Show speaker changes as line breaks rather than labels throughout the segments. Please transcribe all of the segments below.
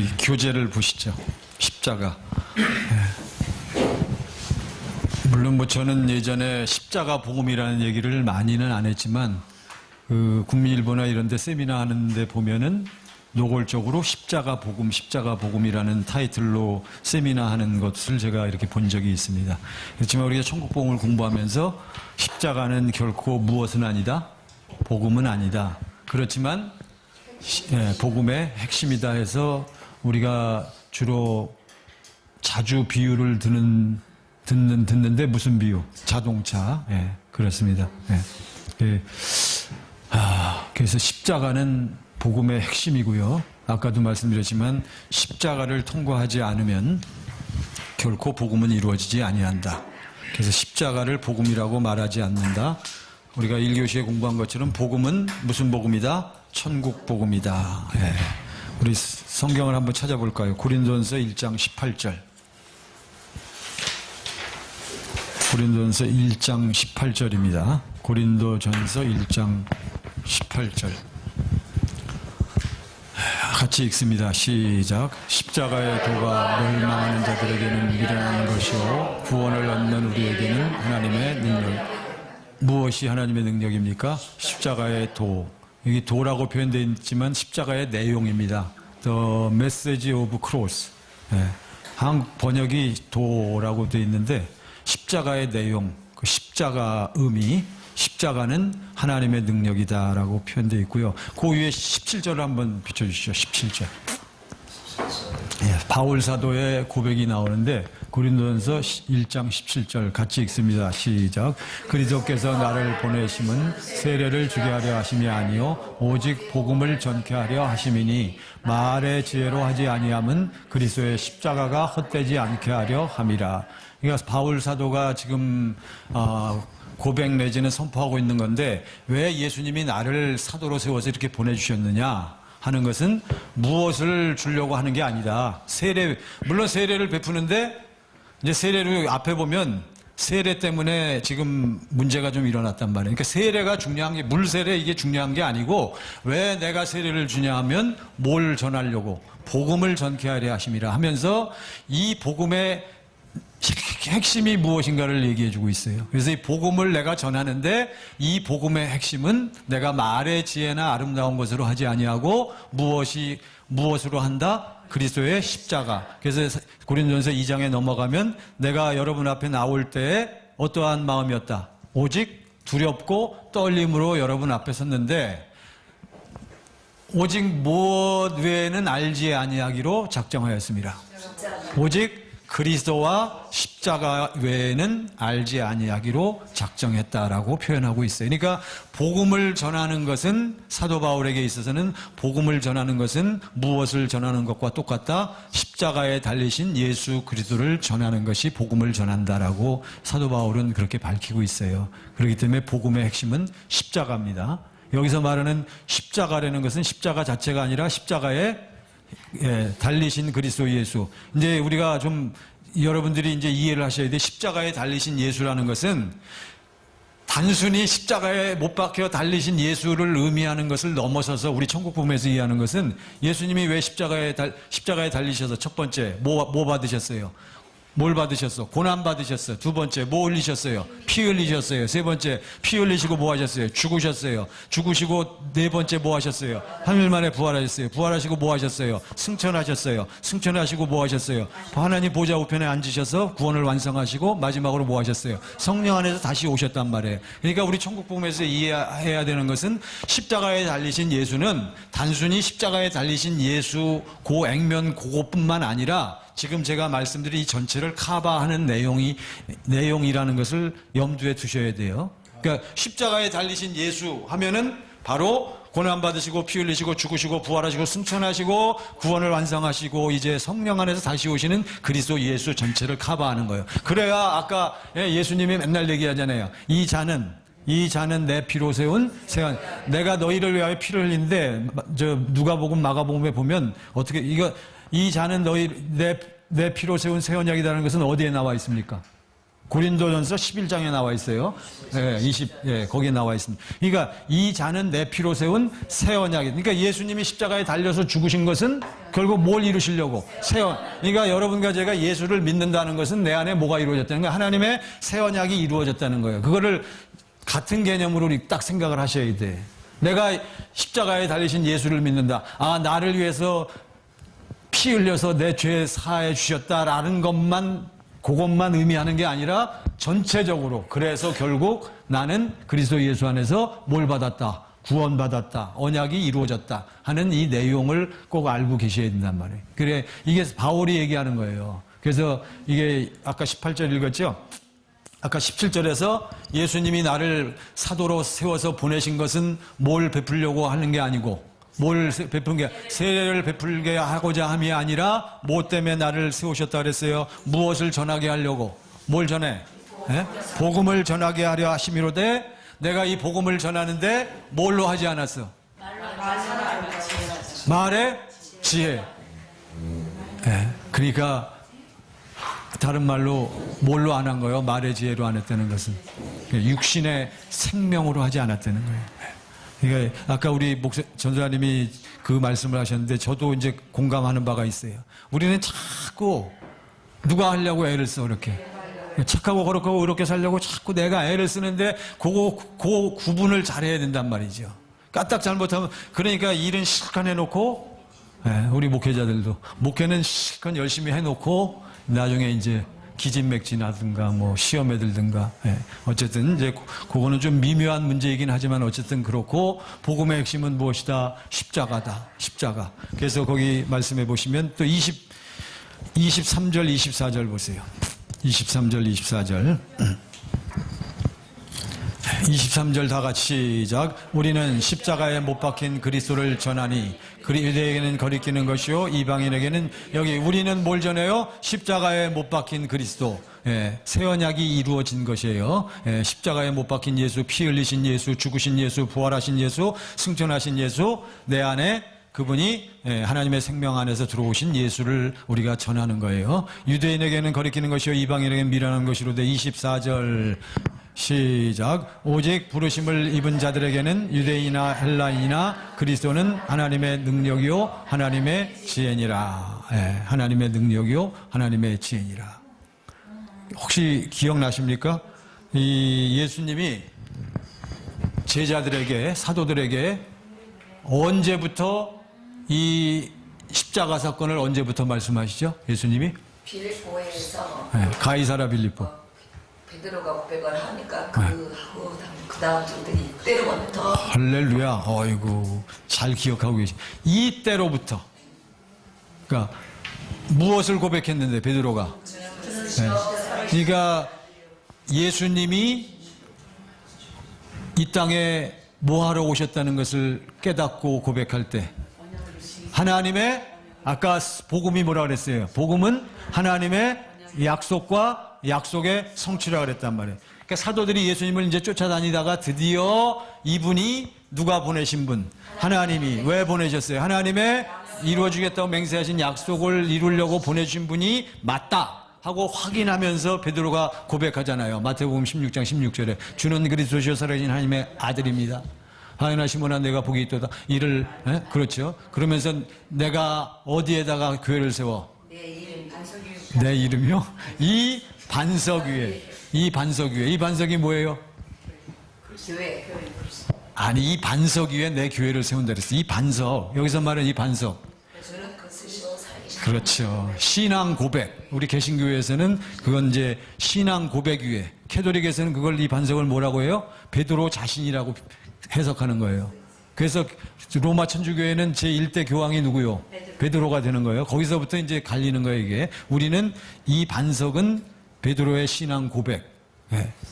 이 교재를 보시죠. 십자가. 물론 뭐 저는 예전에 십자가 복음이라는 얘기를 많이는 안 했지만 그 국민일보나 이런 데 세미나 하는데 보면은 노골적으로 십자가 복음이라는 타이틀로 세미나 하는 것을 제가 이렇게 본 적이 있습니다. 그렇지만 우리가 천국복음을 공부하면서 십자가는 결코 무엇은 아니다? 복음은 아니다. 그렇지만 복음의 핵심이다 해서 우리가 주로 자주 비유를 듣는데 무슨 비유? 자동차. 그렇습니다. 그래서 십자가는 복음의 핵심이고요. 아까도 말씀드렸지만 십자가를 통과하지 않으면 결코 복음은 이루어지지 아니한다. 그래서 십자가를 복음이라고 말하지 않는다. 우리가 1교시에 공부한 것처럼 복음은 무슨 복음이다? 천국 복음이다. 우리 성경을 한번 찾아볼까요? 고린도전서 1장 18절. 고린도전서 1장 18절입니다. 고린도전서 1장 18절. 같이 읽습니다. 시작. 십자가의 도가 멸망하는 자들에게는 미련한 것이요 구원을 얻는 우리에게는 하나님의 능력. 무엇이 하나님의 능력입니까? 십자가의 도. 여기 도라고 표현되어 있지만 십자가의 내용입니다. The message of cross. 한국 번역이 도라고 되어 있는데 십자가의 내용, 그 십자가 의미, 십자가는 하나님의 능력이다라고 표현되어 있고요. 그 위에 17절을 한번 비춰주시죠. 17절. 바울 사도의 고백이 나오는데 고린도전서 1장 17절 같이 읽습니다. 시작. 그리스도께서 나를 보내심은 세례를 주게 하려 하심이 아니요 오직 복음을 전케 하려 하심이니 말의 지혜로 하지 아니함은 그리스도의 십자가가 헛되지 않게 하려 함이라. 그러니까 바울 사도가 지금 고백 내지는 선포하고 있는 건데 왜 예수님이 나를 사도로 세워서 이렇게 보내주셨느냐 하는 것은 무엇을 주려고 하는 게 아니다. 물론 세례를 베푸는데 이제 세례를 앞에 보면 세례 때문에 지금 문제가 좀 일어났단 말이에요. 그러니까 세례가 중요한 게, 물세례 이게 중요한 게 아니고 왜 내가 세례를 주냐 하면 뭘 전하려고? 복음을 전케 하려 하심이라 하면서 이 복음의 핵심이 무엇인가를 얘기해 주고 있어요. 그래서 이 복음을 내가 전하는데 이 복음의 핵심은 내가 말의 지혜나 아름다운 것으로 하지 아니하고 무엇으로 한다? 그리스도의 십자가. 그래서 고린도전서 2장에 넘어가면 내가 여러분 앞에 나올 때에 어떠한 마음이었다? 오직 두렵고 떨림으로 여러분 앞에 섰는데 오직 무엇 외에는 알지 아니하기로 작정하였습니다. 오직 그리스도와 십자가 외에는 알지 아니하기로 작정했다라고 표현하고 있어요. 그러니까 복음을 전하는 것은 사도 바울에게 있어서는 복음을 전하는 것은 무엇을 전하는 것과 똑같다. 십자가에 달리신 예수 그리스도를 전하는 것이 복음을 전한다라고 사도 바울은 그렇게 밝히고 있어요. 그렇기 때문에 복음의 핵심은 십자가입니다. 여기서 말하는 십자가라는 것은 십자가 자체가 아니라 십자가에 달리신 그리스도 예수. 이제 우리가 좀 여러분들이 이제 이해를 하셔야 돼. 십자가에 달리신 예수라는 것은 단순히 십자가에 못 박혀 달리신 예수를 의미하는 것을 넘어서서 우리 천국복음에서 이해하는 것은 예수님이 왜 십자가에 달리셔서 첫 번째 뭐 받으셨어요? 뭘 받으셨어? 고난 받으셨어. 두 번째 뭐 흘리셨어요? 피 흘리셨어요. 세 번째 피 흘리시고 뭐 하셨어요? 죽으셨어요. 죽으시고 네 번째 뭐 하셨어요? 3일 만에 부활하셨어요. 부활하시고 뭐 하셨어요? 승천하셨어요. 승천하시고 뭐 하셨어요? 하나님 보좌 우편에 앉으셔서 구원을 완성하시고 마지막으로 뭐 하셨어요? 성령 안에서 다시 오셨단 말이에요. 그러니까 우리 천국복음에서 이해해야 되는 것은 십자가에 달리신 예수는 단순히 십자가에 달리신 예수 그 액면 그것뿐만 아니라 지금 제가 말씀드린 이 전체를 커버하는 내용이라는 것을 염두에 두셔야 돼요. 그러니까 십자가에 달리신 예수 하면은 바로 고난받으시고 피 흘리시고 죽으시고 부활하시고 승천하시고 구원을 완성하시고 이제 성령 안에서 다시 오시는 그리스도 예수 전체를 커버하는 거예요. 그래야 아까 예수님이 맨날 얘기하잖아요. 이 잔은 내 피로 세운 세원. 내가 너희를 위하여 피를 흘린데 누가복음 마가복음에 보면 어떻게 이 잔은 내 피로 세운 새 언약이라는 것은 어디에 나와 있습니까? 고린도전서 11장에 나와 있어요. 거기에 나와 있습니다. 그러니까 이 잔은 내 피로 세운 새 언약이. 그러니까 예수님이 십자가에 달려서 죽으신 것은 결국 뭘 이루시려고? 그러니까 여러분과 제가 예수를 믿는다는 것은 내 안에 뭐가 이루어졌다는 거예요? 하나님의 새 언약이 이루어졌다는 거예요. 그거를 같은 개념으로 딱 생각을 하셔야 돼. 내가 십자가에 달리신 예수를 믿는다. 아, 나를 위해서 피 흘려서 내 죄 사해 주셨다라는 그것만 의미하는 게 아니라 전체적으로, 그래서 결국 나는 그리스도 예수 안에서 뭘 받았다? 구원받았다. 언약이 이루어졌다 하는 이 내용을 꼭 알고 계셔야 된단 말이에요. 그래, 이게 바울이 얘기하는 거예요. 그래서 이게 아까 18절 읽었죠? 아까 17절에서 예수님이 나를 사도로 세워서 보내신 것은 뭘 베풀려고 하는 게 아니고, 뭘 베푸는 게, 세례를 베풀게 하고자 함이 아니라 뭐 때문에 나를 세우셨다 그랬어요? 무엇을 전하게 하려고? 뭘 전해? 복음을 전하게 하려 하심이로되, 내가 이 복음을 전하는데 뭘로 하지 않았어? 말의 지혜. 그러니까 다른 말로 뭘로 안 한 거예요? 말의 지혜로 안 했다는 것은 육신의 생명으로 하지 않았다는 거예요. 그러니까 아까 우리 전도사님이 그 말씀을 하셨는데 저도 이제 공감하는 바가 있어요. 우리는 자꾸 누가 하려고 애를 써, 그렇게. 착하고 거룩하고 이렇게 살려고 자꾸 내가 애를 쓰는데 그 구분을 잘해야 된단 말이죠. 까딱 잘못하면, 그러니까 일은 실컷 해놓고, 우리 목회자들도 목회는 실컷 열심히 해놓고 나중에 이제 기진맥진하든가 뭐 시험에 들든가, 어쨌든 이제 그거는 좀 미묘한 문제이긴 하지만 어쨌든 그렇고, 복음의 핵심은 무엇이다? 십자가다. 십자가. 그래서 거기 말씀해 보시면 또 23절 24절 보세요. 23절 24절 23절 다 같이 시작. 우리는 십자가에 못 박힌 그리스도를 전하니 유대에게는 거리끼는 것이요 이방인에게는, 여기 우리는 뭘 전해요? 십자가에 못 박힌 그리스도, 새 언약이 이루어진 것이에요. 십자가에 못 박힌 예수, 피 흘리신 예수, 죽으신 예수, 부활하신 예수, 승천하신 예수, 내 안에 그분이 하나님의 생명 안에서 들어오신 예수를 우리가 전하는 거예요. 유대인에게는 거리끼는 것이요 이방인에게는 미련한 것이로되, 24절 시작. 오직 부르심을 입은 자들에게는 유대인이나 헬라인이나 그리스도는 하나님의 능력이요 하나님의 지혜니라. 하나님의 능력이요 하나님의 지혜니라. 혹시 기억나십니까? 이 예수님이 제자들에게, 사도들에게 언제부터 이 십자가 사건을 언제부터 말씀하시죠? 예수님이?
빌보에서
가이사라 빌립보.
베드로가 500원 하니까 그 다음 주들이 때로부터.
할렐루야. 어이구, 잘 기억하고 계시. 이때로부터. 그러니까 무엇을 고백했는데 베드로가? 그러니까 예수님이 이 땅에 뭐 하러 오셨다는 것을 깨닫고 고백할 때, 하나님의, 아까 복음이 뭐라 그랬어요? 복음은 하나님의 약속과 약속의 성취라 그랬단 말이에요. 그러니까 사도들이 예수님을 이제 쫓아다니다가 드디어 이분이 누가 보내신 분? 하나님이. 왜 보내셨어요? 하나님의 이루어주겠다고 맹세하신 약속을 이루려고 보내주신 분이 맞다 하고 확인하면서 베드로가 고백하잖아요. 마태복음 16장 16절에 주는 그리스도시요 살아계신 하나님의 아들입니다. 하나나 시몬아 내가 복이 있도다. 이를, 그렇죠. 그러면서 내가 어디에다가 교회를 세워? 내 이름이요? 이 반석 위에. 이 반석이 뭐예요?
교회.
아니, 이 반석 위에 내 교회를 세운다 그랬어. 이 반석. 여기서 말하는 이 반석. 그렇죠. 신앙 고백. 우리 개신교회에서는 그건 이제 신앙 고백 위에. 캐톨릭에서는 그걸, 이 반석을 뭐라고 해요? 베드로 자신이라고 해석하는 거예요. 그래서 로마 천주교회는 제1대 교황이 누구요? 베드로가 되는 거예요. 거기서부터 이제 갈리는 거예요, 이게. 우리는 이 반석은 베드로의 신앙 고백.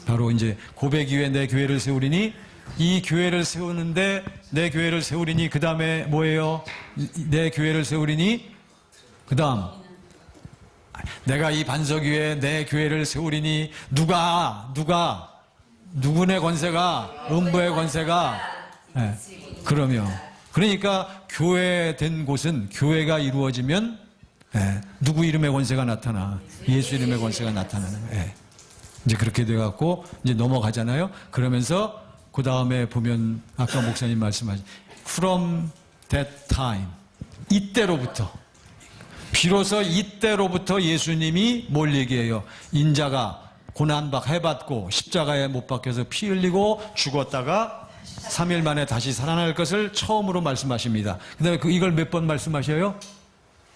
바로 이제 고백 위에 내 교회를 세우리니, 이 교회를 세우는데 내 교회를 세우리니, 그 다음에 뭐예요? 내 교회를 세우리니, 그 다음 내가 이 반석 위에 내 교회를 세우리니, 누구네 권세가, 음부의 권세가, 그러니까 교회된 곳은, 교회가 이루어지면 누구 이름의 권세가 나타나? 예수 이름의 권세가 나타나는 거예요. 이제 그렇게 돼갖고 이제 넘어가잖아요. 그러면서 그 다음에 보면 아까 목사님 말씀하신 from that time, 이때로부터, 비로소 이때로부터 예수님이 뭘 얘기해요? 인자가 고난해받고 십자가에 못 박혀서 피 흘리고 죽었다가 3일 만에 다시 살아날 것을 처음으로 말씀하십니다. 그 다음에 이걸 몇 번 말씀하셔요?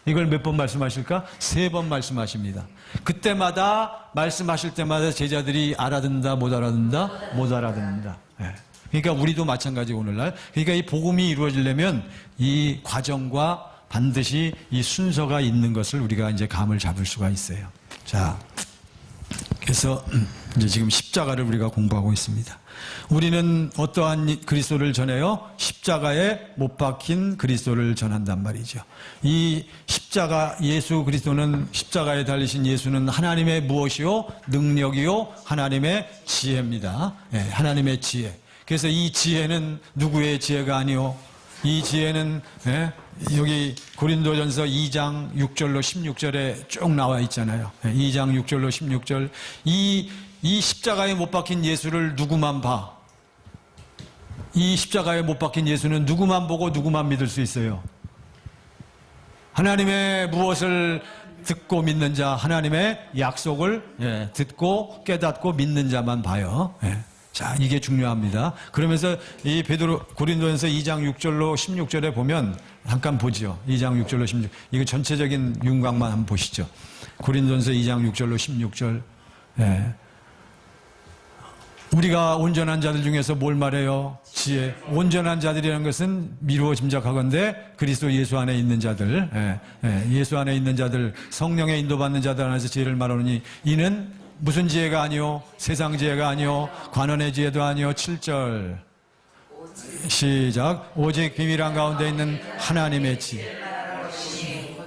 이걸 몇 번 말씀하실까? 3번 말씀하십니다. 그때마다 말씀하실 때마다 제자들이 알아듣는다, 못 알아듣는다? 못 알아듣는다. 예. 그러니까 우리도 마찬가지 오늘날. 그러니까 이 복음이 이루어지려면 이 과정과 반드시 이 순서가 있는 것을 우리가 이제 감을 잡을 수가 있어요. 자, 그래서 이제 지금 십자가를 우리가 공부하고 있습니다. 우리는 어떠한 그리스도를 전해요? 십자가에 못 박힌 그리스도를 전한단 말이죠. 이 십자가, 예수 그리스도는, 십자가에 달리신 예수는 하나님의 무엇이요? 능력이요? 하나님의 지혜입니다. 예, 하나님의 지혜. 그래서 이 지혜는 누구의 지혜가 아니요? 이 지혜는, 예, 여기 고린도전서 2장 6절로 16절에 쭉 나와 있잖아요. 2장 6절로 16절. 이 십자가에 못 박힌 예수를 누구만 봐? 이 십자가에 못 박힌 예수는 누구만 보고 누구만 믿을 수 있어요? 하나님의 무엇을 듣고 믿는 자, 하나님의 약속을 듣고 깨닫고 믿는 자만 봐요. 자, 이게 중요합니다. 그러면서 이 고린도전서 2장 6절로 16절에 보면 잠깐 보죠. 2장 6절로 16절. 이거 전체적인 윤곽만 한번 보시죠. 고린도전서 2장 6절로 16절. 우리가 온전한 자들 중에서 뭘 말해요? 지혜. 온전한 자들이라는 것은 미루어 짐작하건대 그리스도 예수 안에 있는 자들, 예수 안에 있는 자들, 성령의 인도받는 자들 안에서 지혜를 말하느니 이는 무슨 지혜가 아니요? 세상 지혜가 아니요? 관원의 지혜도 아니요? 7절 시작. 오직 비밀 한가운데 있는 하나님의 지혜,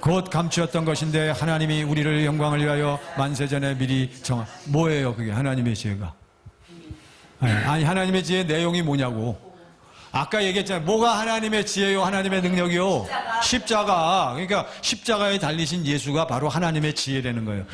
곧 감추었던 것인데 하나님이 우리를 영광을 위하여 만세전에 미리 정한. 뭐예요 그게? 하나님의 지혜가. 아니, 하나님의 지혜의 내용이 뭐냐고. 아까 얘기했잖아요. 뭐가 하나님의 지혜요? 하나님의 능력이요? 십자가. 그러니까 십자가에 달리신 예수가 바로 하나님의 지혜라는 거예요.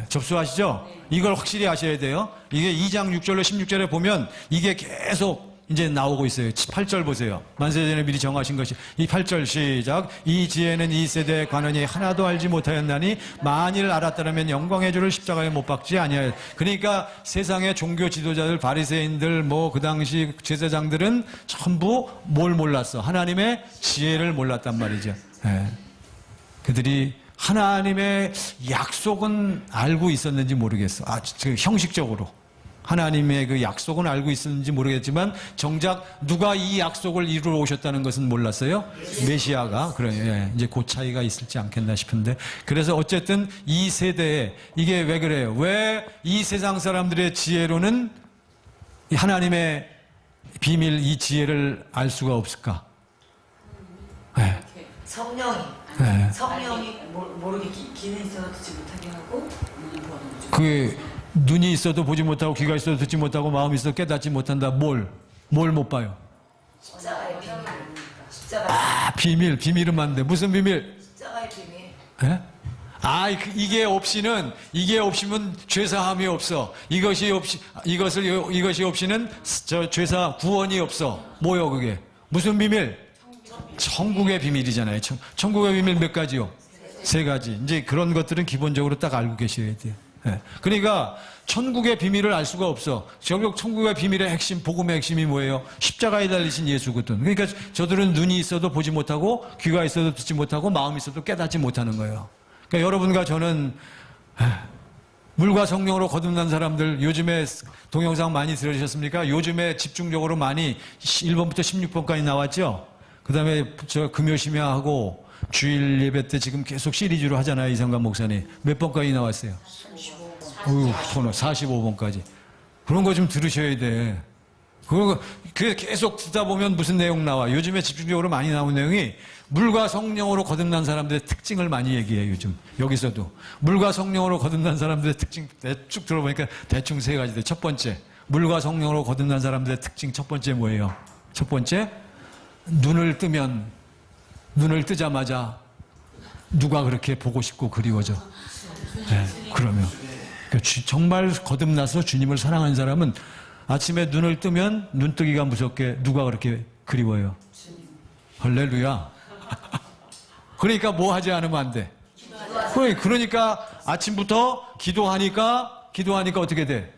접수하시죠? 이걸 확실히 아셔야 돼요. 이게 2장 6절로 16절에 보면 이게 계속 이제 나오고 있어요. 8절 보세요. 만세전에 미리 정하신 것이. 이 8절 시작. 이 지혜는 이 세대의 관원이 하나도 알지 못하였나니 만일 알았더라면 영광의 주를 십자가에 못 박지 아니하였. 그러니까 세상의 종교 지도자들, 바리새인들, 그 당시 제사장들은 전부 뭘 몰랐어? 하나님의 지혜를 몰랐단 말이죠. 그들이 하나님의 약속은 알고 있었는지 모르겠어. 형식적으로. 하나님의 그 약속은 알고 있었는지 모르겠지만 정작 누가 이 약속을 이루어 오셨다는 것은 몰랐어요. 메시아가. 그래, 이제 그 차이가 있을지 않겠나 싶은데, 그래서 어쨌든 이 세대에 이게 왜 그래요? 왜 이 세상 사람들의 지혜로는 하나님의 비밀, 이 지혜를 알 수가 없을까?
성령이 모르게 귀는 있어도 듣지 못하게 하고
그게 눈이 있어도 보지 못하고 귀가 있어도 듣지 못하고 마음이 있어도 깨닫지 못한다. 뭘 못 봐요?
십자가의 비밀.
비밀은 맞는데 무슨 비밀?
십자가의 비밀.
이게 없이는 죄사함이 없어. 이것이 없이는 죄사 구원이 없어. 뭐요 그게? 무슨 비밀? 천국의 비밀이잖아요. 천국의 비밀 몇 가지요? 3가지. 이제 그런 것들은 기본적으로 딱 알고 계셔야 돼요. 그러니까 천국의 비밀을 알 수가 없어. 결국 천국의 비밀의 핵심, 복음의 핵심이 뭐예요? 십자가에 달리신 예수거든. 그러니까 저들은 눈이 있어도 보지 못하고 귀가 있어도 듣지 못하고 마음이 있어도 깨닫지 못하는 거예요. 그러니까 여러분과 저는 물과 성령으로 거듭난 사람들, 요즘에 동영상 많이 들으셨습니까? 요즘에 집중적으로 많이 1번부터 16번까지 나왔죠? 그 다음에 금요심야하고 주일 예배 때 지금 계속 시리즈로 하잖아요. 이성관 목사님. 몇 번까지 나왔어요? 45번까지. 그런 거 좀 들으셔야 돼. 그거 계속 듣다 보면 무슨 내용 나와? 요즘에 집중적으로 많이 나오는 내용이 물과 성령으로 거듭난 사람들의 특징을 많이 얘기해요. 요즘 여기서도 물과 성령으로 거듭난 사람들의 특징 쭉 들어보니까 대충 3가지들. 첫 번째, 물과 성령으로 거듭난 사람들의 특징 첫 번째 뭐예요? 첫 번째, 눈을 뜨자마자 누가 그렇게 보고 싶고 그리워져? 그러면 정말 거듭나서 주님을 사랑하는 사람은 아침에 눈을 뜨면 눈뜨기가 무섭게 누가 그렇게 그리워요? 할렐루야. 그러니까 뭐 하지 않으면 안 돼? 그러니까 아침부터 기도하니까 어떻게 돼?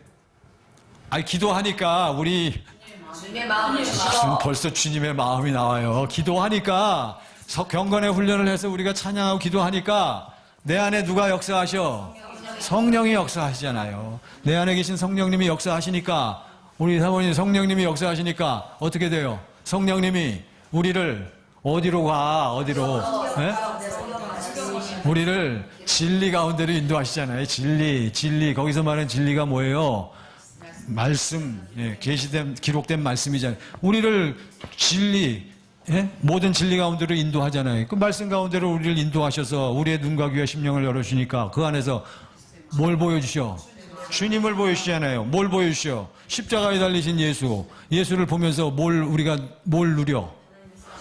기도하니까 우리
주님의 마음을
벌써 주님의 마음이 나와요. 기도하니까 경건의 훈련을 해서 우리가 찬양하고 기도하니까 내 안에 누가 역사하셔? 성령이 역사하시잖아요. 내 안에 계신 성령님이 역사하시니까 우리 사모님 성령님이 역사하시니까 어떻게 돼요? 성령님이 우리를 어디로 가? 어디로? 네? 우리를 진리 가운데로 인도하시잖아요. 진리. 거기서 말하는 진리가 뭐예요? 말씀, 계시된 기록된 말씀이잖아요. 우리를 진리, 모든 진리 가운데로 인도하잖아요. 그 말씀 가운데로 우리를 인도하셔서 우리의 눈과 귀와 심령을 열어주니까 그 안에서 뭘 보여주셔? 주님을 보여주시잖아요. 뭘 보여주셔? 십자가에 달리신 예수를 보면서 우리가 뭘 누려?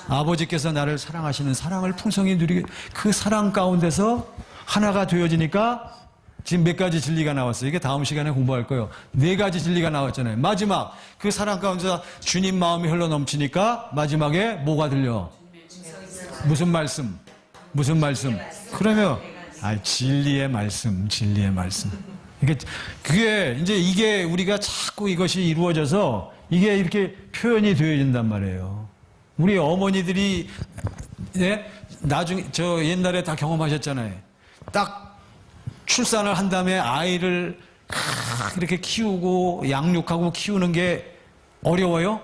아버지께서 나를 사랑하시는 사랑을 풍성히 누리게, 그 사랑 가운데서 하나가 되어지니까 지금 몇 가지 진리가 나왔어요. 이게 다음 시간에 공부할 거예요. 4가지 진리가 나왔잖아요. 마지막 그 사랑 가운데서 주님 마음이 흘러 넘치니까 마지막에 뭐가 들려? 무슨 말씀? 그러면 진리의 말씀. 그게 이게 우리가 자꾸 이것이 이루어져서 이게 이렇게 표현이 되어진단 말이에요. 우리 어머니들이 나중에 옛날에 다 경험하셨잖아요. 딱 출산을 한 다음에 아이를 이렇게 키우고 양육하고 키우는 게 어려워요?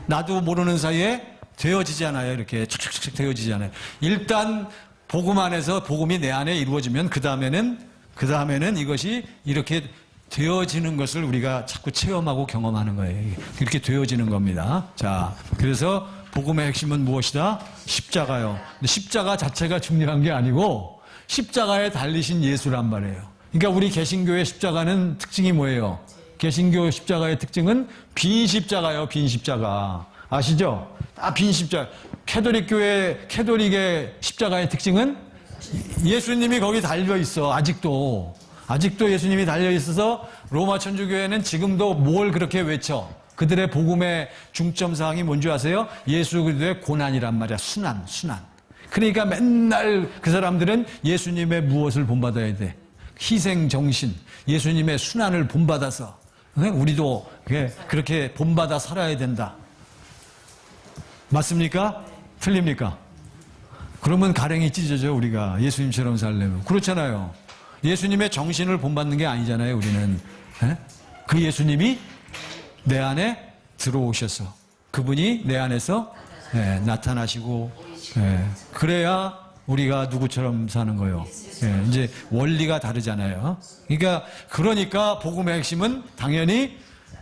나도 모르는 사이에 되어지잖아요. 이렇게 척척척 되어지잖아요. 일단 복음 안에서 복음이 내 안에 이루어지면 그 다음에는 이것이 이렇게 되어지는 것을 우리가 자꾸 체험하고 경험하는 거예요. 이렇게 되어지는 겁니다. 자, 그래서 복음의 핵심은 무엇이다? 십자가요. 근데 십자가 자체가 중요한 게 아니고 십자가에 달리신 예수란 말이에요. 그러니까 우리 개신교의 십자가는 특징이 뭐예요? 개신교 십자가의 특징은 빈 십자가예요. 빈 십자가. 아시죠? 빈 십자가. 캐톨릭의 십자가의 특징은 예수님이 거기 달려 있어. 아직도 예수님이 달려 있어서 로마 천주교회는 지금도 뭘 그렇게 외쳐? 그들의 복음의 중점 사항이 뭔지 아세요? 예수 그리스도의 고난이란 말이야. 순환. 그러니까 맨날 그 사람들은 예수님의 무엇을 본받아야 돼? 희생 정신, 예수님의 순환을 본받아서 우리도 그렇게 본받아 살아야 된다. 맞습니까? 틀립니까? 그러면 가랭이 찢어져 우리가 예수님처럼 살려면. 그렇잖아요. 예수님의 정신을 본받는 게 아니잖아요. 우리는. 그 예수님이 내 안에 들어오셔서 그분이 내 안에서 나타나시고 그래야 우리가 누구처럼 사는 거예요. 이제 원리가 다르잖아요. 그러니까 복음의 핵심은 당연히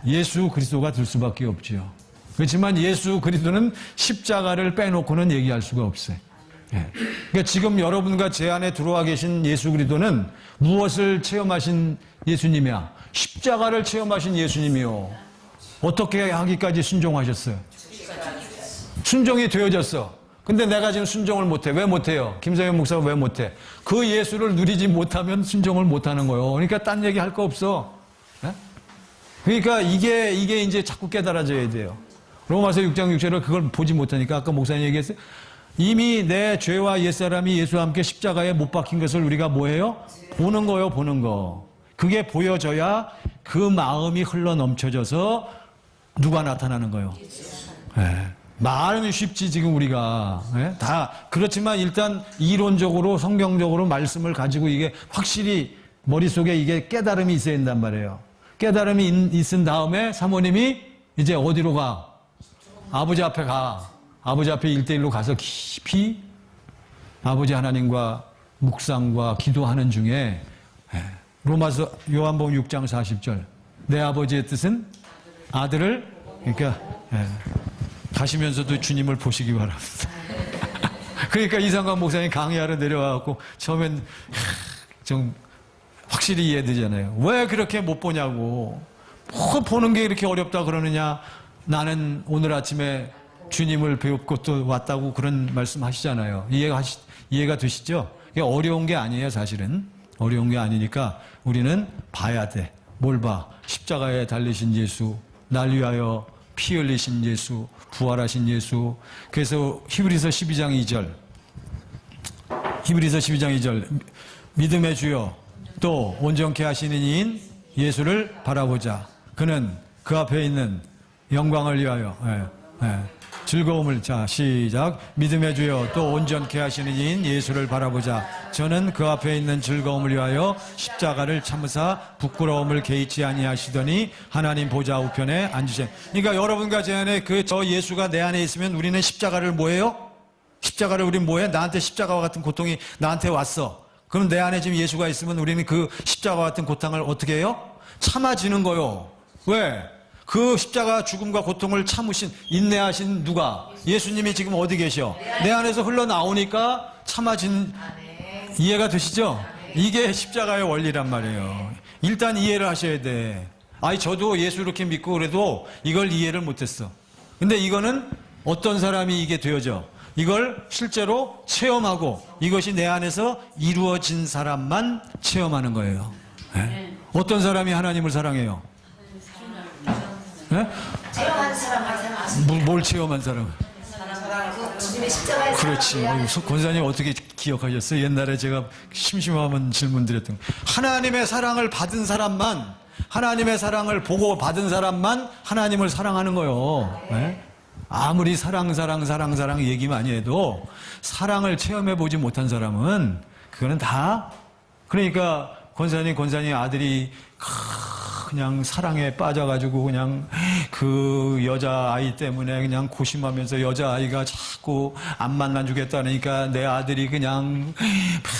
예수 그리스도가 될 수밖에 없죠. 그렇지만 예수 그리스도는 십자가를 빼놓고는 얘기할 수가 없어요. 그러니까 지금 여러분과 제 안에 들어와 계신 예수 그리스도는 무엇을 체험하신 예수님이야? 십자가를 체험하신 예수님이요. 어떻게 하기까지 순종하셨어요? 순종이 되어졌어. 근데 내가 지금 순종을 못해. 왜 못해요? 김성현 목사가 왜 못해? 그 예수를 누리지 못하면 순종을 못하는 거예요. 그러니까 딴 얘기 할 거 없어. 그러니까 이게 이제 자꾸 깨달아져야 돼요. 로마서 6장 6절을 그걸 보지 못하니까 아까 목사님 얘기했어요. 이미 내 죄와 옛사람이 예수와 함께 십자가에 못 박힌 것을 우리가 뭐해요? 보는 거예요. 보는 거. 그게 보여져야 그 마음이 흘러 넘쳐져서 누가 나타나는 거예요? 말은 쉽지 지금 우리가 다 그렇지만 일단 이론적으로 성경적으로 말씀을 가지고 이게 확실히 머릿속에 이게 깨달음이 있어야 된단 말이에요. 깨달음이 있은 다음에 사모님이 이제 어디로 가? 아버지 앞에 가. 아버지 앞에 1대1로 가서 깊이 아버지 하나님과 묵상과 기도하는 중에 로마서 요한복음 6장 40절 내 아버지의 뜻은 아들을 그러니까 가시면서도 주님을 보시기 바랍니다. 그러니까 이상관 목사님 강의하러 내려와갖고 처음엔 좀 확실히 이해되잖아요. 왜 그렇게 못 보냐고. 뭐 보는 게 이렇게 어렵다 그러느냐. 나는 오늘 아침에 주님을 배웠고 또 왔다고 그런 말씀 하시잖아요. 이해가 되시죠? 이게 어려운 게 아니에요, 사실은. 어려운 게 아니니까 우리는 봐야 돼. 뭘 봐? 십자가에 달리신 예수, 날 위하여 피 흘리신 예수, 부활하신 예수. 그래서 히브리서 12장 2절. 히브리서 12장 2절. 믿음의 주여 또 온전케 하시는 이인 예수를 바라보자. 그는 그 앞에 있는 영광을 위하여 즐거움을 자 시작. 믿음의 주여 또 온전케 하시는 이인 예수를 바라보자. 저는 그 앞에 있는 즐거움을 위하여 십자가를 참으사 부끄러움을 개의치 아니하시더니 하나님 보좌 우편에 앉으신. 그러니까 여러분과 제 안에 저 예수가 내 안에 있으면 우리는 십자가를 뭐해요? 십자가를 우린 뭐해? 나한테 십자가와 같은 고통이 나한테 왔어. 그럼 내 안에 지금 예수가 있으면 우리는 그 십자가와 같은 고통을 어떻게 해요? 참아지는 거요. 왜? 그 십자가 죽음과 고통을 참으신 인내하신 누가? 예수님이 지금 어디 계셔? 내 안에서 흘러나오니까 참아진. 이해가 되시죠? 이게 십자가의 원리란 말이에요. 일단 이해를 하셔야 돼. 아니 저도 예수 이렇게 믿고 그래도 이걸 이해를 못했어. 근데 이거는 어떤 사람이 이게 되어져? 이걸 실제로 체험하고 이것이 내 안에서 이루어진 사람만 체험하는 거예요. 네? 어떤 사람이 하나님을 사랑해요? 네?
체험한 사람
뭘 체험한 사람?
주님의 십자가에
그렇지. 권사님 어떻게 기억하셨어요? 옛날에 제가 심심하면 질문 드렸던 거. 하나님의 사랑을 받은 사람만, 하나님의 사랑을 보고 받은 사람만 하나님을 사랑하는 거예요. 네? 아무리 사랑 얘기 많이 해도 사랑을 체험해 보지 못한 사람은 그거는 다. 그러니까 권사님 아들이 그냥 사랑에 빠져가지고 그냥 그 여자아이 때문에 그냥 고심하면서 여자아이가 자꾸 안 만나주겠다니까 내 아들이 그냥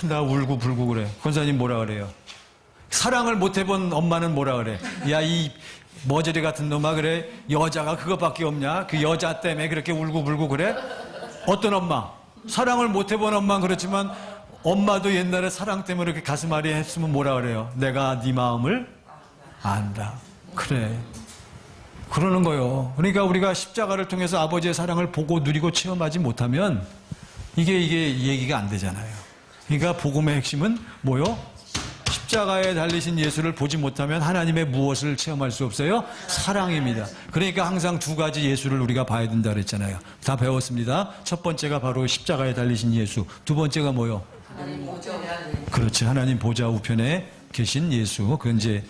나 울고 불고 그래. 권사님 뭐라 그래요? 사랑을 못 해본 엄마는 뭐라 그래? 야, 이 머저리 같은 놈아, 그래? 여자가 그것밖에 없냐? 그 여자 때문에 그렇게 울고 불고 그래? 어떤 엄마? 사랑을 못 해본 엄마는 그렇지만 엄마도 옛날에 사랑 때문에 이렇게 가슴앓이 했으면 뭐라 그래요? 내가 네 마음을 안다. 그래. 그러는 거요. 그러니까 우리가 십자가를 통해서 아버지의 사랑을 보고 누리고 체험하지 못하면 이게 얘기가 안 되잖아요. 그러니까 복음의 핵심은 뭐요? 십자가에 달리신 예수를 보지 못하면 하나님의 무엇을 체험할 수 없어요? 사랑입니다. 그러니까 항상 두 가지 예수를 우리가 봐야 된다 그랬잖아요. 다 배웠습니다. 첫 번째가 바로 십자가에 달리신 예수. 두 번째가 뭐요?
하나님 보좌.
그렇지. 하나님 보좌 우편에 계신 예수. 그건 이제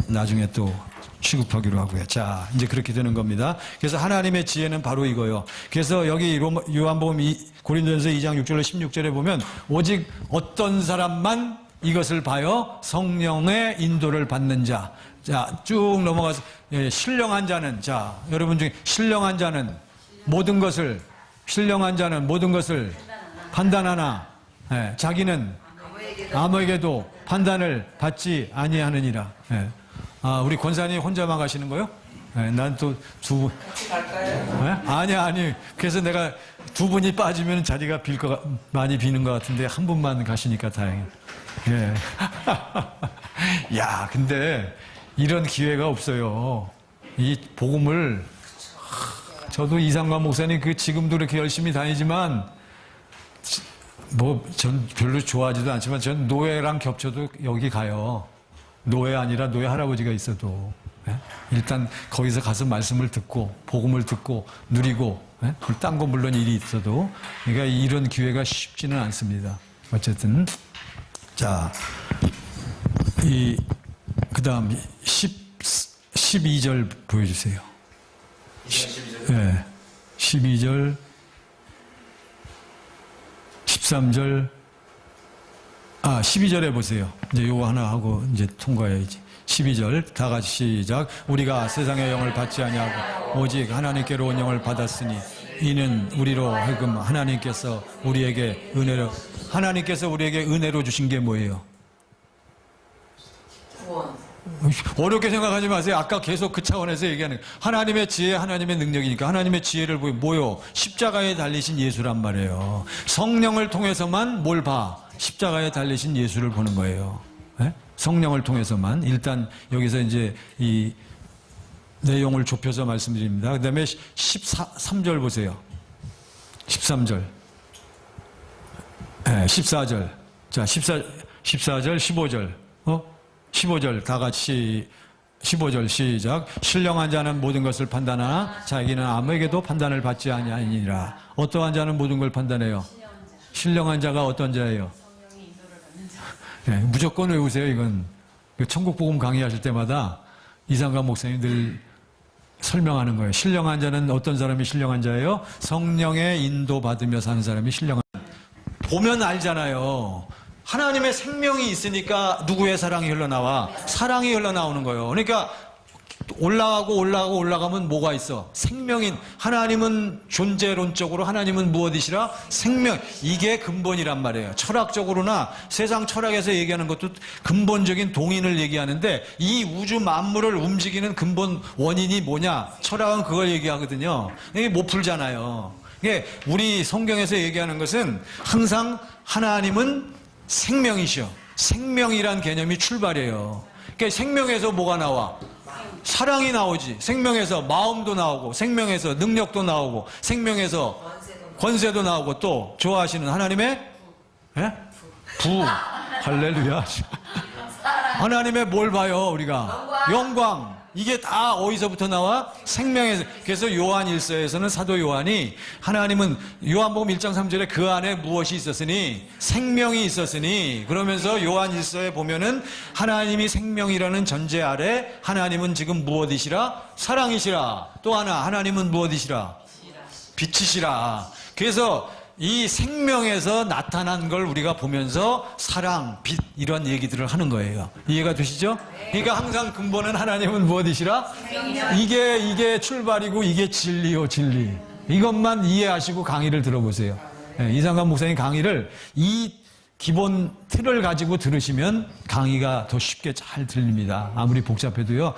나중에 또 취급하기로 하고요. 자, 이제 그렇게 되는 겁니다. 그래서 하나님의 지혜는 바로 이거요. 그래서 여기 요한복음 고린도전서 2장 6절로 16절에 보면 오직 어떤 사람만 이것을 봐요. 성령의 인도를 받는 자. 자, 쭉 넘어가서 신령한 자는, 자, 여러분 중에 신령한 자는 모든 것을 판단하나 자기는 아무에게도 판단을 받지 아니하느니라. 우리 권사님 혼자만 가시는 거요? 난 또
같이 갈까요?
아니. 그래서 내가 두 분이 빠지면 자리가 많이 비는 것 같은데 한 분만 가시니까 다행이에요. 예. 야, 근데 이런 기회가 없어요. 이 복음을 저도 이상관 목사님 지금도 이렇게 열심히 다니지만 전 별로 좋아하지도 않지만 전 노예랑 겹쳐도 여기 가요. 노예 아니라 노예 할아버지가 있어도 일단 거기서 가서 말씀을 듣고 복음을 듣고 누리고 딴 거 물론 일이 있어도 그러니까 이런 기회가 쉽지는 않습니다. 어쨌든 자, 그 다음 12절 보여주세요. 12절 13절 12절에 보세요. 이제 요거 하나 하고 이제 통과해야지. 12절 다 같이 시작. 우리가 세상의 영을 받지 아니하고 오직 하나님께로 온 영을 받았으니 이는 우리로 하여금 하나님께서 우리에게 은혜로 주신 게 뭐예요?
구원.
어렵게 생각하지 마세요. 아까 계속 그 차원에서 얘기하는 하나님의 지혜, 하나님의 능력이니까 하나님의 지혜를 뭐요? 십자가에 달리신 예수란 말이에요. 성령을 통해서만 뭘 봐? 십자가에 달리신 예수를 보는 거예요. 성령을 통해서만. 일단 여기서 이제 이 내용을 좁혀서 말씀드립니다. 그 다음에 13절 보세요. 13절. 14절. 자, 14절, 15절. 15절 다 같이 15절 시작. 신령한 자는 모든 것을 판단하나 자기는 아무에게도 판단을 받지 아니하니라. 어떠한 자는 모든 걸 판단해요? 신령한 자가 어떤 자예요? 네, 무조건 외우세요. 이건 천국 복음 강의하실 때마다 이상관 목사님 늘 설명하는 거예요. 신령한 자는 어떤 사람이 신령한 자예요? 성령의 인도받으며 사는 사람이 신령한 자예요. 보면 알잖아요. 하나님의 생명이 있으니까 누구의 사랑이 흘러나와? 사랑이 흘러나오는 거예요. 그러니까 올라가면 뭐가 있어? 생명인 하나님은 존재론적으로 하나님은 무엇이시라? 생명. 이게 근본이란 말이에요. 철학적으로나 세상 철학에서 얘기하는 것도 근본적인 동인을 얘기하는데 이 우주 만물을 움직이는 근본 원인이 뭐냐? 철학은 그걸 얘기하거든요. 이게 못 풀잖아요. 이게 우리 성경에서 얘기하는 것은 항상 하나님은 생명이시여. 생명이란 개념이 출발이에요. 그러니까 생명에서 뭐가 나와? 사랑이 나오지. 생명에서 마음도 나오고, 생명에서 능력도 나오고, 생명에서 권세도 나오고, 또 좋아하시는 하나님의 부. 할렐루야. 하나님의 뭘 봐요, 우리가? 영광. 이게 다 어디서부터 나와? 생명에서. 그래서 요한 1서에서는 사도 요한이 하나님은 요한복음 1장 3절에 그 안에 무엇이 있었으니? 생명이 있었으니. 그러면서 요한 1서에 보면은 하나님이 생명이라는 전제 아래 하나님은 지금 무엇이시라? 사랑이시라. 또 하나 하나님은 무엇이시라? 빛이시라. 그래서 이 생명에서 나타난 걸 우리가 보면서 사랑, 빛 이런 얘기들을 하는 거예요. 이해가 되시죠? 그러니까 항상 근본은 하나님은 무엇이시라? 이게 출발이고 이게 진리요, 진리. 이것만 이해하시고 강의를 들어보세요. 이상관 목사님 강의를 이 기본 틀을 가지고 들으시면 강의가 더 쉽게 잘 들립니다. 아무리 복잡해도요.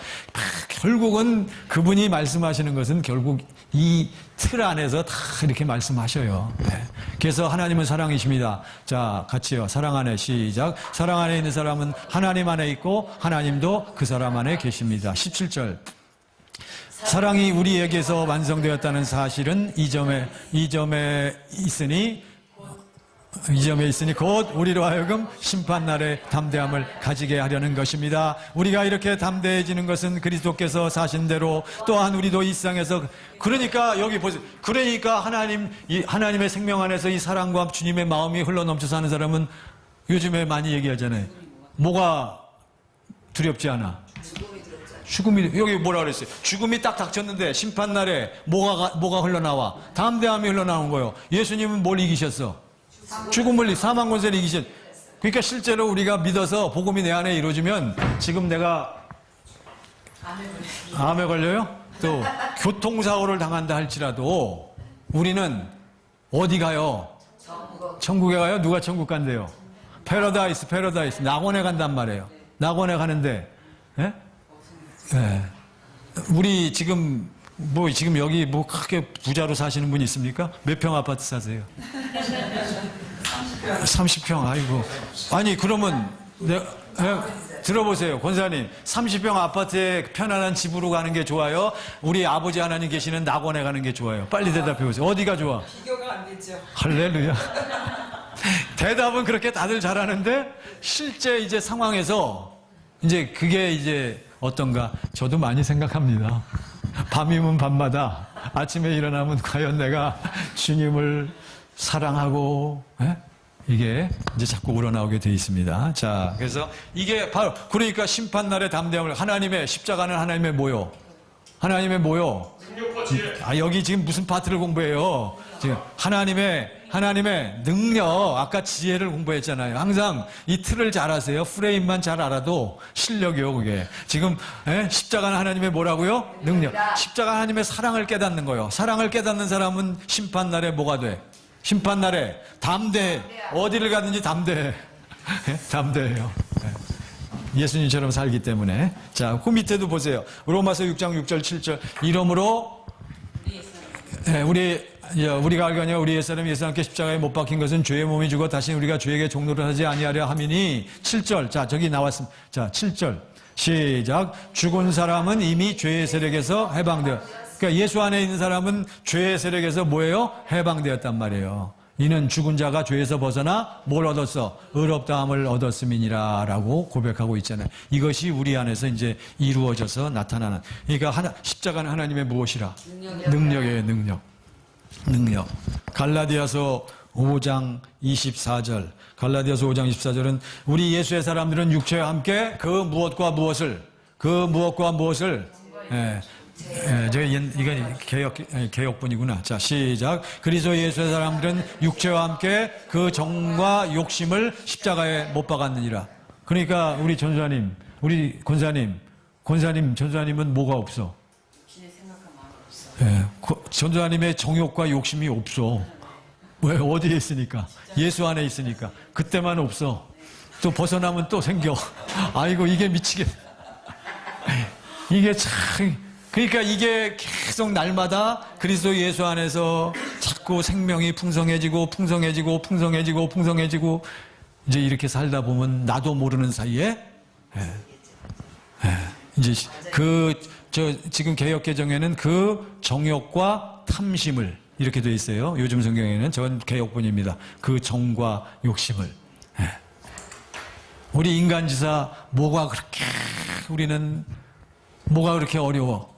결국은 그분이 말씀하시는 것은 결국 이 틀 안에서 다 이렇게 말씀하셔요. 그래서 하나님은 사랑이십니다. 자, 같이요. 사랑 안에 시작. 사랑 안에 있는 사람은 하나님 안에 있고 하나님도 그 사람 안에 계십니다. 17절. 사랑이 우리에게서 완성되었다는 사실은 이 점에 있으니 곧 우리로 하여금 심판날에 담대함을 가지게 하려는 것입니다. 우리가 이렇게 담대해지는 것은 그리스도께서 사신 대로 또한 우리도 이 세상에서 그러니까 여기 보세요. 그러니까 하나님의 생명 안에서 이 사랑과 주님의 마음이 흘러넘쳐 사는 사람은 요즘에 많이 얘기하잖아요. 뭐가 두렵지 않아? 죽음이 여기 뭐라 그랬어요? 죽음이 딱 닥쳤는데 심판날에 뭐가 흘러나와? 담대함이 흘러나온 거예요. 예수님은 뭘 이기셨어? 죽음을 사망 권세를 이기신. 그러니까 실제로 우리가 믿어서 복음이 내 안에 이루어지면 지금 내가 암에 걸려요? 또 교통사고를 당한다 할지라도 우리는 어디 가요? 천국에 가요? 누가 천국 간대요? 패러다이스 낙원에 간단 말이에요. 낙원에 가는데 우리 지금 여기 크게 부자로 사시는 분이 있습니까? 몇 평 아파트 사세요? 30평. 아이고. 아니 그러면 들어보세요. 권사님, 30평 아파트에 편안한 집으로 가는 게 좋아요? 우리 아버지 하나님 계시는 낙원에 가는 게 좋아요? 빨리 대답해 보세요. 어디가 좋아?
비교가 안 되죠.
할렐루야. 대답은 그렇게 다들 잘하는데 실제 이제 상황에서 이제 그게 이제 어떤가? 저도 많이 생각합니다. 밤이면 밤마다 아침에 일어나면 과연 내가 주님을 사랑하고 이게 이제 자꾸 우러나오게 돼 있습니다. 자, 그래서 이게 바로 그러니까 심판날의 담대함을 하나님의 십자가는 하나님의 뭐요? 하나님의 뭐요? 여기 지금 무슨 파트를 공부해요? 지금 하나님의 능력, 아까 지혜를 공부했잖아요. 항상 이 틀을 잘 아세요. 프레임만 잘 알아도 실력이요, 그게. 지금 십자가는 하나님의 뭐라고요? 능력. 십자가 하나님의 사랑을 깨닫는 거예요. 사랑을 깨닫는 사람은 심판날에 뭐가 돼? 심판날에 담대해. 어디를 가든지 담대해. 담대해요. 예수님처럼 살기 때문에. 자, 그 밑에도 보세요. 로마서 6장 6절 7절. 이러므로 우리가 알거니와 우리 옛사람이 예수 함께 십자가에 못 박힌 것은 죄의 몸이 죽어 다시 우리가 죄에게 종노를 하지 아니하려 함이니. 7절. 자, 저기 나왔습니다. 자, 7절. 시작. 죽은 사람은 이미 죄의 세력에서 해방되어. 그러니까 예수 안에 있는 사람은 죄의 세력에서 뭐예요? 해방되었단 말이에요. 이는 죽은 자가 죄에서 벗어나 뭘 얻었어? 의롭다함을 얻었음이니라 라고 고백하고 있잖아요. 이것이 우리 안에서 이제 이루어져서 나타나는. 그러니까 십자가는 하나님의 무엇이라? 능력이에요, 능력. 갈라디아서 5장 24절. 갈라디아서 5장 24절은 우리 예수의 사람들은 육체와 함께 그 무엇과 무엇을 이건 개혁본이구나. 자, 시작. 그리스도 예수의 사람들은 육체와 함께 그 정과 욕심을 십자가에 못 박았느니라. 그러니까 우리 전사님, 우리 전사님은 뭐가 없어? 전사님의 정욕과 욕심이 없어. 왜? 어디에 있으니까? 예수 안에 있으니까. 그때만 없어. 또 벗어나면 또 생겨. 아이고, 이게 미치겠네. 이게 참, 그러니까 이게 계속 날마다 그리스도 예수 안에서 자꾸 생명이 풍성해지고 이제 이렇게 살다 보면 나도 모르는 사이에 이제 지금 개역개정에는 그 정욕과 탐심을 이렇게 돼 있어요. 요즘 성경에는 전 개역본입니다. 그 정과 욕심을. 우리 인간지사 우리는 뭐가 그렇게 어려워?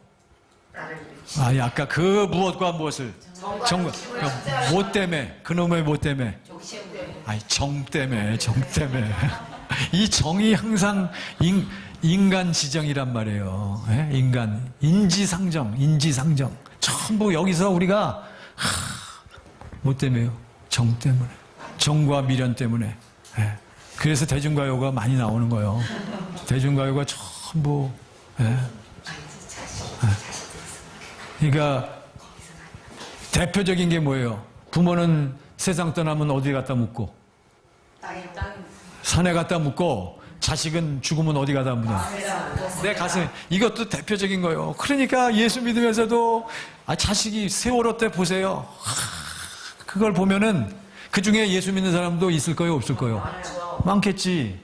아까 그 무엇과 무엇을 뭐 때문에? 그놈의 뭐 때문에? 정 때문에. 이 정이 항상 인간 지정이란 말이에요. 인지상정. 전부 여기서 우리가 뭐 때문에요? 정 때문에. 정과 미련 때문에. 그래서 대중가요가 많이 나오는 거예요. 대중가요가 전부. 그러니까 대표적인 게 뭐예요? 부모는 세상 떠나면 어디 갖다 묻고? 산에 갖다 묻고, 자식은 죽으면 어디 갖다 묻냐? 내 가슴에. 이것도 대표적인 거예요. 그러니까 예수 믿으면서도 자식이 세월호 때 보세요. 그걸 보면은 그 중에 예수 믿는 사람도 있을 거예요, 없을 거예요? 많겠지.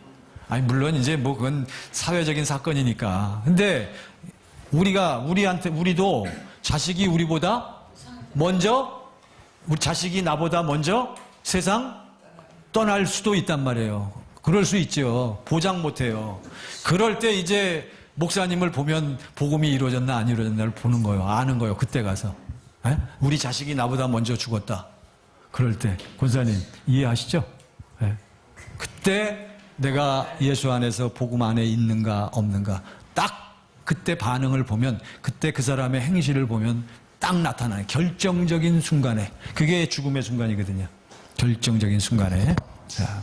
물론 이제 뭐 그건 사회적인 사건이니까. 근데 우리도 자식이 우리보다 먼저, 우리 자식이 나보다 먼저 세상 떠날 수도 있단 말이에요. 그럴 수 있죠. 보장 못 해요. 그럴 때 이제 목사님을 보면 복음이 이루어졌나 안 이루어졌나를 보는 거예요. 아는 거예요. 그때 가서. 우리 자식이 나보다 먼저 죽었다. 그럴 때. 권사님, 이해하시죠? 그때 내가 예수 안에서 복음 안에 있는가 없는가 딱 그때 반응을 보면, 그때 그 사람의 행실을 보면 딱 나타나요. 결정적인 순간에. 그게 죽음의 순간이거든요. 결정적인 순간에. 자,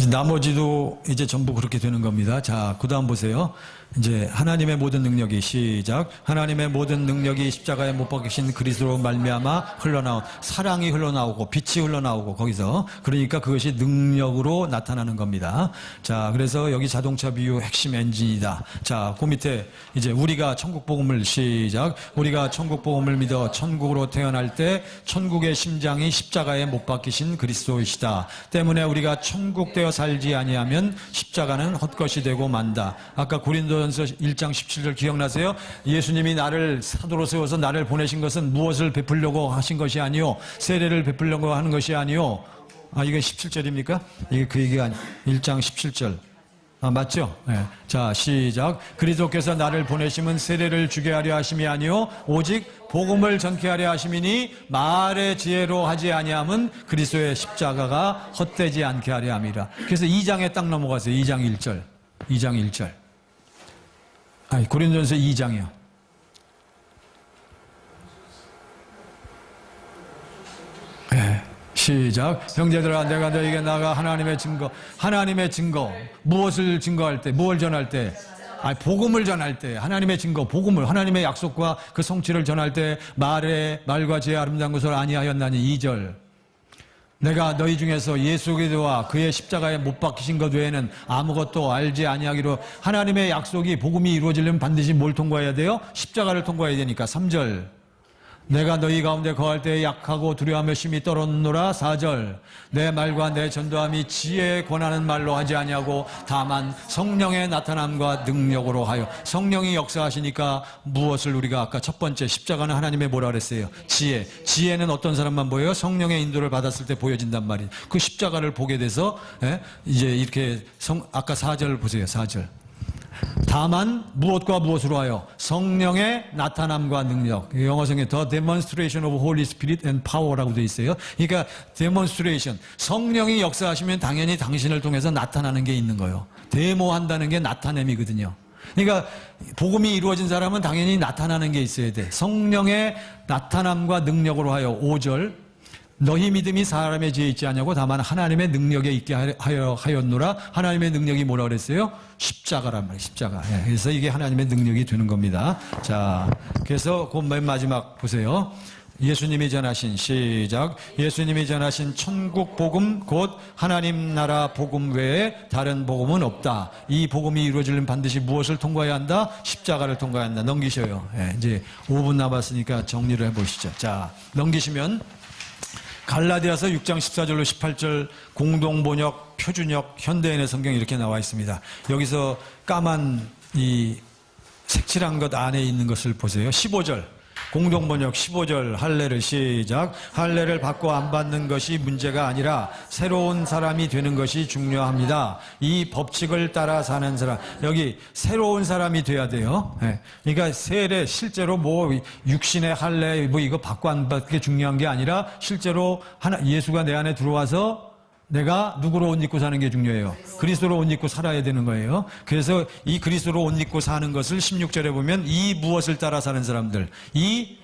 나머지도 이제 전부 그렇게 되는 겁니다. 자, 그 다음 보세요. 이제 하나님의 모든 능력이, 시작. 하나님의 모든 능력이 십자가에 못 박히신 그리스도로 말미암아 흘러나온, 사랑이 흘러나오고 빛이 흘러나오고, 거기서 그러니까 그것이 능력으로 나타나는 겁니다. 자, 그래서 여기 자동차 비유 핵심 엔진이다. 자, 그 밑에 이제 우리가 천국 복음을, 시작. 우리가 천국 복음을 믿어 천국으로 태어날 때 천국의 심장이 십자가에 못 박히신 그리스도이시다. 때문에 우리가 천국 되어 살지 아니하면 십자가는 헛것이 되고 만다. 아까 고린도전서 1장 17절 기억나세요? 예수님이 나를 사도로 세워서 나를 보내신 것은 무엇을 베풀려고 하신 것이 아니요, 세례를 베풀려고 하는 것이 아니요. 이게 17절입니까? 이게 그 얘기가 1장 17절. 맞죠? 네. 자, 시작. 그리스도께서 나를 보내심은 세례를 주게 하려 하심이 아니요 오직 복음을 전케 하려 하심이니 말의 지혜로 하지 아니함은 그리스도의 십자가가 헛되지 않게 하려 함이라. 그래서 2장에 딱 넘어가세요. 2장 1절. 2장 1절. 고린도전서 2장이요. 네. 시작. 형제들아, 내가 너에게 나가 하나님의 증거. 무엇을 증거할 때, 무엇을 전할 때? 복음을 전할 때, 하나님의 증거, 복음을, 하나님의 약속과 그 성취를 전할 때 말과 지혜의 아름다운 것을 아니하였나니. 2절. 내가 너희 중에서 예수 그리스도와 그의 십자가에 못 박히신 것 외에는 아무것도 알지 아니하기로. 하나님의 약속이, 복음이 이루어지려면 반드시 뭘 통과해야 돼요? 십자가를 통과해야 되니까. 3절. 내가 너희 가운데 거할 때 약하고 두려워하며 심히 떨었노라. 4절 내 말과 내 전도함이 지혜에 권하는 말로 하지 아니하고 다만 성령의 나타남과 능력으로 하여. 성령이 역사하시니까 무엇을 우리가 아까 첫 번째 십자가는 하나님의 뭐라 그랬어요? 지혜는 어떤 사람만 보여요? 성령의 인도를 받았을 때 보여진단 말이에요. 그 십자가를 보게 돼서 이제 이렇게 아까 4절 보세요. 4절 다만 무엇과 무엇으로 하여? 성령의 나타남과 능력. 영어성에 The demonstration of Holy Spirit and power라고 되어 있어요. 그러니까 demonstration, 성령이 역사하시면 당연히 당신을 통해서 나타나는 게 있는 거예요. 데모한다는 게 나타냄이거든요. 그러니까 복음이 이루어진 사람은 당연히 나타나는 게 있어야 돼. 성령의 나타남과 능력으로 하여. 5절 너희 믿음이 사람의 지혜에 있지 않냐고 다만 하나님의 능력에 있게 하였노라. 하나님의 능력이 뭐라 그랬어요? 십자가란 말이에요. 십자가. 그래서 이게 하나님의 능력이 되는 겁니다. 자, 그래서 그 맨 마지막 보세요. 예수님이 전하신 시작. 예수님이 전하신 천국 복음 곧 하나님 나라 복음 외에 다른 복음은 없다. 이 복음이 이루어지려면 반드시 무엇을 통과해야 한다? 십자가를 통과해야 한다. 넘기셔요. 이제 5분 남았으니까 정리를 해보시죠. 자, 넘기시면 갈라디아서 6장 14절로 18절 공동번역, 표준역, 현대인의 성경 이렇게 나와 있습니다. 여기서 까만 이 색칠한 것 안에 있는 것을 보세요. 15절 공동번역 15절 할례를 시작. 할례를 받고 안 받는 것이 문제가 아니라 새로운 사람이 되는 것이 중요합니다. 이 법칙을 따라 사는 사람. 여기 새로운 사람이 돼야 돼요. 그러니까 세례 실제로 뭐 육신의 할례 뭐 이거 받고 안 받는 게 중요한 게 아니라 실제로 예수가 내 안에 들어와서 내가 누구로 옷 입고 사는 게 중요해요. 그리스도로 옷 입고 살아야 되는 거예요. 그래서 이 그리스도로 옷 입고 사는 것을 16절에 보면 이 무엇을 따라 사는 사람들, 이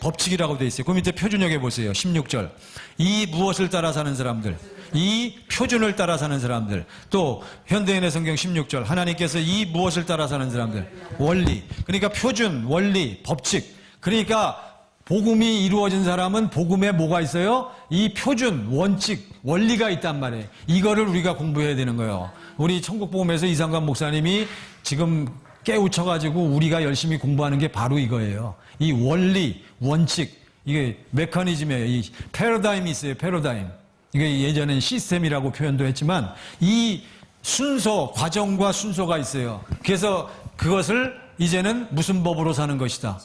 법칙이라고 되어 있어요. 그 밑에 표준역에 보세요. 16절. 이 무엇을 따라 사는 사람들, 이 표준을 따라 사는 사람들. 또 현대인의 성경 16절. 하나님께서 이 무엇을 따라 사는 사람들, 원리. 그러니까 표준, 원리, 법칙. 그러니까 복음이 이루어진 사람은 복음에 뭐가 있어요? 이 표준, 원칙, 원리가 있단 말이에요. 이거를 우리가 공부해야 되는 거예요. 우리 천국복음에서 이상관 목사님이 지금 깨우쳐가지고 우리가 열심히 공부하는 게 바로 이거예요. 이 원리, 원칙, 이게 메커니즘이에요. 이 패러다임이 있어요. 패러다임. 이게 예전엔 시스템이라고 표현도 했지만 이 순서, 과정과 순서가 있어요. 그래서 그것을 이제는 무슨 법으로 사는 것이다?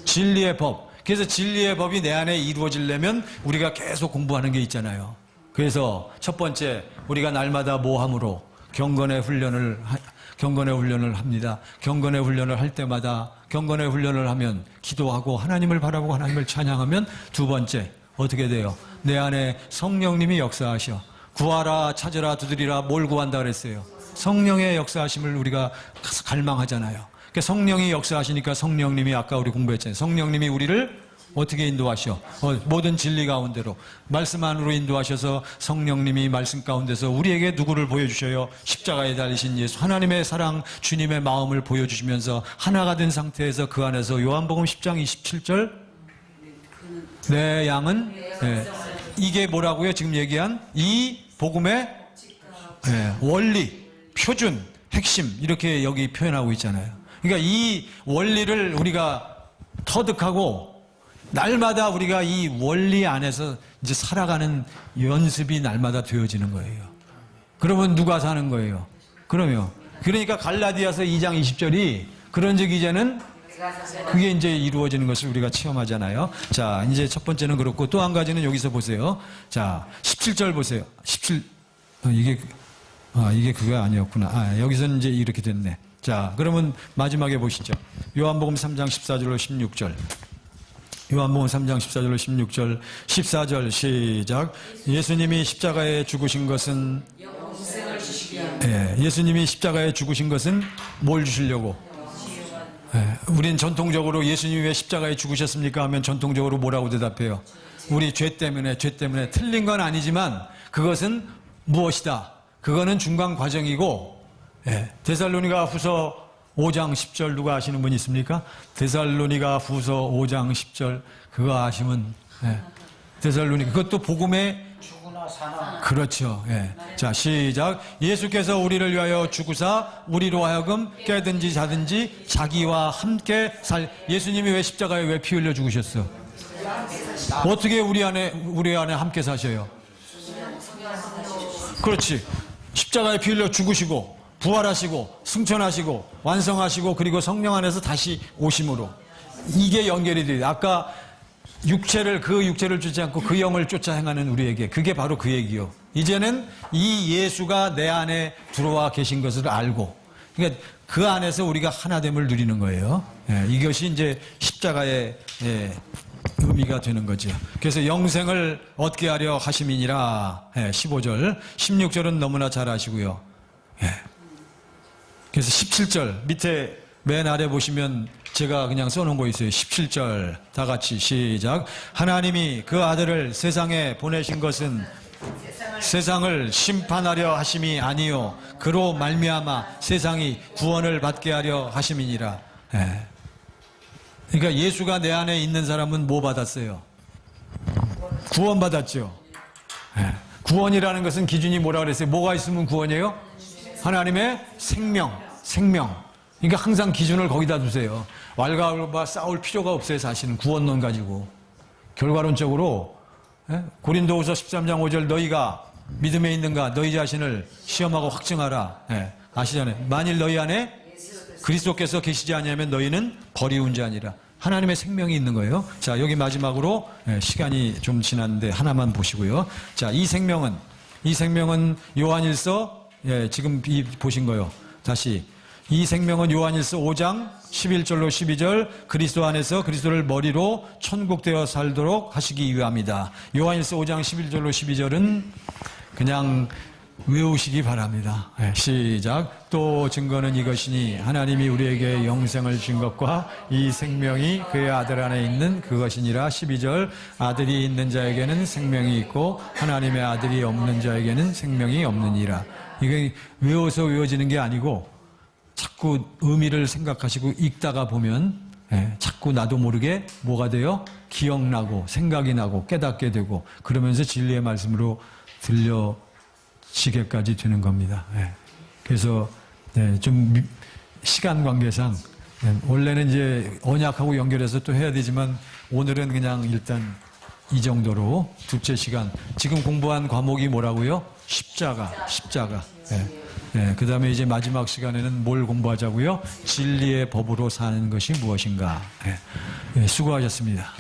진리의 법. 그래서 진리의 법이 내 안에 이루어지려면 우리가 계속 공부하는 게 있잖아요. 그래서 첫 번째, 우리가 날마다 모함으로 경건의 훈련을 합니다. 경건의 훈련을 할 때마다 경건의 훈련을 하면 기도하고 하나님을 바라보고 하나님을 찬양하면 두 번째, 어떻게 돼요? 내 안에 성령님이 역사하셔. 구하라, 찾으라, 두드리라. 뭘 구한다 그랬어요? 성령의 역사하심을 우리가 갈망하잖아요. 성령이 역사하시니까 성령님이 아까 우리 공부했잖아요. 성령님이 우리를 어떻게 인도하셔? 모든 진리 가운데로 말씀 안으로 인도하셔서 성령님이 말씀 가운데서 우리에게 누구를 보여주셔요? 십자가에 달리신 예수, 하나님의 사랑, 주님의 마음을 보여주시면서 하나가 된 상태에서 그 안에서 요한복음 10장 27절 내 양은 이게 뭐라고요? 지금 얘기한 이 복음의 원리, 표준, 핵심 이렇게 여기 표현하고 있잖아요. 그러니까 이 원리를 우리가 터득하고 날마다 우리가 이 원리 안에서 이제 살아가는 연습이 날마다 되어지는 거예요. 그러면 누가 사는 거예요? 그러니까 갈라디아서 2장 20절이 그런즉 이제는 그게 이제 이루어지는 것을 우리가 체험하잖아요. 자, 이제 첫 번째는 그렇고 또 한 가지는 여기서 보세요. 자, 17절 보세요. 17 이게 그거 아니었구나. 여기서는 이제 이렇게 됐네. 자, 그러면 마지막에 보시죠. 요한복음 3장 14절로 16절. 요한복음 3장 14절로 16절, 14절 시작. 예수님이 십자가에 죽으신 것은 예수님이 십자가에 죽으신 것은 뭘 주시려고? 우린 전통적으로 예수님이 왜 십자가에 죽으셨습니까? 하면 전통적으로 뭐라고 대답해요? 우리 죄 때문에 틀린 건 아니지만 그것은 무엇이다? 그거는 중간 과정이고 데살로니가 후서 5장 10절 누가 아시는 분 있습니까? 데살로니가 후서 5장 10절 그거 아시면 데살로니가 그것도 복음의
죽으나 사나
그렇죠. 자 자, 시작. 예수께서 우리를 위하여 죽으사 우리로 하여금 깨든지 자든지 자기와 함께 예수님이 왜 십자가에 왜 피 흘려 죽으셨어? 어떻게 우리 안에 함께 사셔요? 그렇지. 십자가에 피 흘려 죽으시고 부활하시고 승천하시고 완성하시고 그리고 성령 안에서 다시 오심으로 이게 연결이 돼요. 아까 그 육체를 쫓지 않고 그 영을 쫓아 행하는 우리에게 그게 바로 그 얘기요. 이제는 이 예수가 내 안에 들어와 계신 것을 알고 그러니까 그 안에서 우리가 하나됨을 누리는 거예요. 예, 이것이 이제 십자가의 의미가 되는 거죠. 그래서 영생을 얻게 하려 하심이니라. 15절, 16절은 너무나 잘 아시고요. 그래서 17절 밑에 맨 아래 보시면 제가 그냥 써놓은 거 있어요. 17절 다 같이 시작. 하나님이 그 아들을 세상에 보내신 것은 세상을 심판하려 하심이 아니요 그로 말미암아 세상이 구원을 받게 하려 하심이니라. 그러니까 예수가 내 안에 있는 사람은 뭐 받았어요? 구원 받았죠. 구원이라는 것은 기준이 뭐라 그랬어요? 뭐가 있으면 구원이에요? 하나님의 생명. 그러니까 항상 기준을 거기다 두세요. 왈가왈부 싸울 필요가 없어요. 사실은 구원론 가지고. 결과론적으로 고린도후서 13장 5절 너희가 믿음에 있는가 너희 자신을 시험하고 확증하라. 아시잖아요. 만일 너희 안에 그리스도께서 계시지 않으면 너희는 버리운 자니라. 하나님의 생명이 있는 거예요. 자, 여기 마지막으로 시간이 좀 지났는데 하나만 보시고요. 자, 이 생명은 요한일서 지금 보신 거요. 다시 이 생명은 요한일서 5장 11절로 12절 그리스도 안에서 그리스도를 머리로 천국되어 살도록 하시기 위함이다. 요한일서 5장 11절로 12절은 그냥 외우시기 바랍니다. 시작. 또 증거는 이것이니 하나님이 우리에게 영생을 준 것과 이 생명이 그의 아들 안에 있는 그것이니라. 12절 아들이 있는 자에게는 생명이 있고 하나님의 아들이 없는 자에게는 생명이 없느니라. 이게 외워서 외워지는 게 아니고 자꾸 의미를 생각하시고 읽다가 보면 자꾸 나도 모르게 뭐가 돼요? 기억나고 생각이 나고 깨닫게 되고 그러면서 진리의 말씀으로 들려지게까지 되는 겁니다. 그래서 좀 시간 관계상 원래는 이제 언약하고 연결해서 또 해야 되지만 오늘은 그냥 일단 이 정도로 둘째 시간 지금 공부한 과목이 뭐라고요? 십자가. 그 다음에 이제 마지막 시간에는 뭘 공부하자고요? 진리의 법으로 사는 것이 무엇인가. 수고하셨습니다.